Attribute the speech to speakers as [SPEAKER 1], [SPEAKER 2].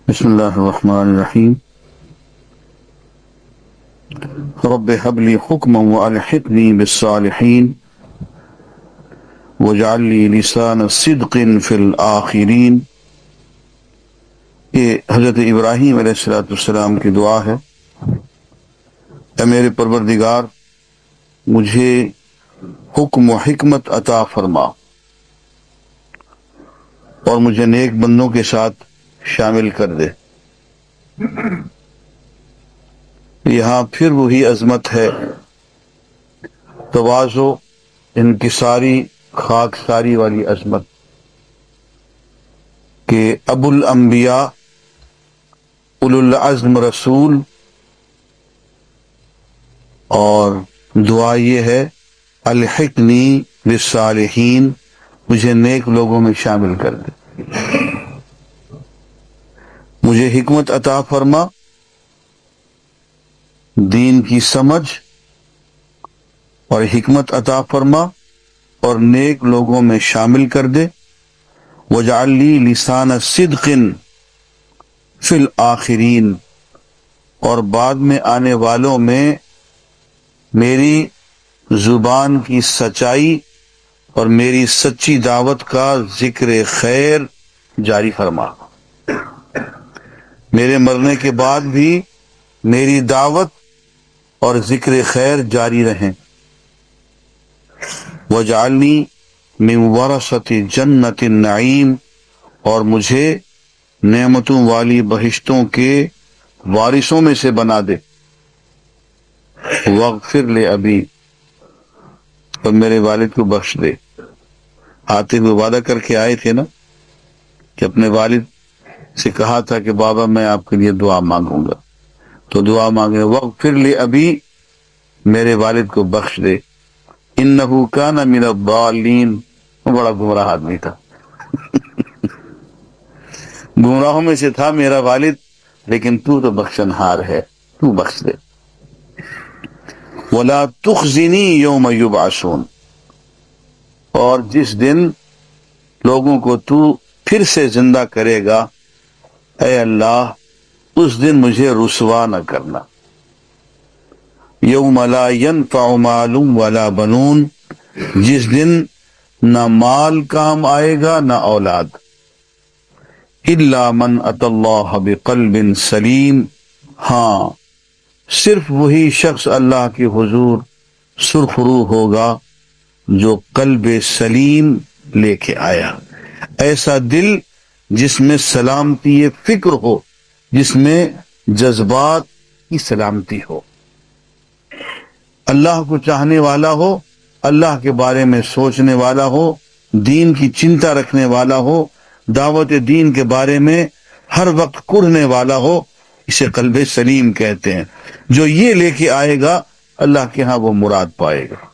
[SPEAKER 1] بسم اللہ الرحمن الرحیم رب هب لي حکما والحقنی بالصالحین واجعل لي لسان صدق فی الآخرین۔ یہ حضرت ابراہیم علیہ السلام کی دعا ہے، اے میرے پروردگار مجھے حکم و حکمت عطا فرما اور مجھے نیک بندوں کے ساتھ شامل کر دے۔ یہاں پھر وہی عظمت ہے، تواضع، انکساری، خاکساری والی عظمت کہ ابو الانبیاء اولو العزم رسول، اور دعا یہ ہے الحقنی بالصالحین، مجھے نیک لوگوں میں شامل کر دے، مجھے حکمت عطا فرما، دین کی سمجھ اور حکمت عطا فرما اور نیک لوگوں میں شامل کر دے۔ وَاجْعَلْ لِي لِسَانَ صِدْقٍ فِي الْآخِرِينَ، اور بعد میں آنے والوں میں میری زبان کی سچائی اور میری سچی دعوت کا ذکر خیر جاری فرما، میرے مرنے کے بعد بھی میری دعوت اور ذکر خیر جاری رہیں۔ وَاجْعَلْنِي مِنْ وَرَثَةِ جَنَّةِ النَّعِيمِ، اور مجھے نعمتوں والی بہشتوں کے وارثوں میں سے بنا دے۔ وَاغْفِرْ لِأَبِي، اور میرے والد کو بخش دے۔ آتے ہوئے وعدہ کر کے آئے تھے نا کہ اپنے والد سے کہا تھا کہ بابا میں آپ کے لیے دعا مانگوں گا، تو دعا مانگے وَاغْفِرْ لِأَبِي، میرے والد کو بخش دے۔ اِنَّهُ كَانَ مِنَ الضَّالِّينَ، وہ بڑا گمراہ آدمی تھا، گمراہوں میں سے تھا میرا والد، لیکن تو بخشنہار ہے، تو بخش دے۔ وَلَا تُخْزِنِي يَوْمَ يُبْعَثُونَ، اور جس دن لوگوں کو تو پھر سے زندہ کرے گا، اے اللہ اس دن مجھے رسوا نہ کرنا۔ یوم لا ينفع مال ولا بنون، جس دن نہ مال کام آئے گا نہ اولاد، الا من اتى اللہ بقلب سلیم، ہاں صرف وہی شخص اللہ کے حضور سرخ روح ہوگا جو قلب سلیم لے کے آیا، ایسا دل جس میں سلامتی فکر ہو، جس میں جذبات کی سلامتی ہو، اللہ کو چاہنے والا ہو، اللہ کے بارے میں سوچنے والا ہو، دین کی چنتا رکھنے والا ہو، دعوت دین کے بارے میں ہر وقت کڑھنے والا ہو، اسے قلب سلیم کہتے ہیں۔ جو یہ لے کے آئے گا اللہ کے ہاں وہ مراد پائے گا۔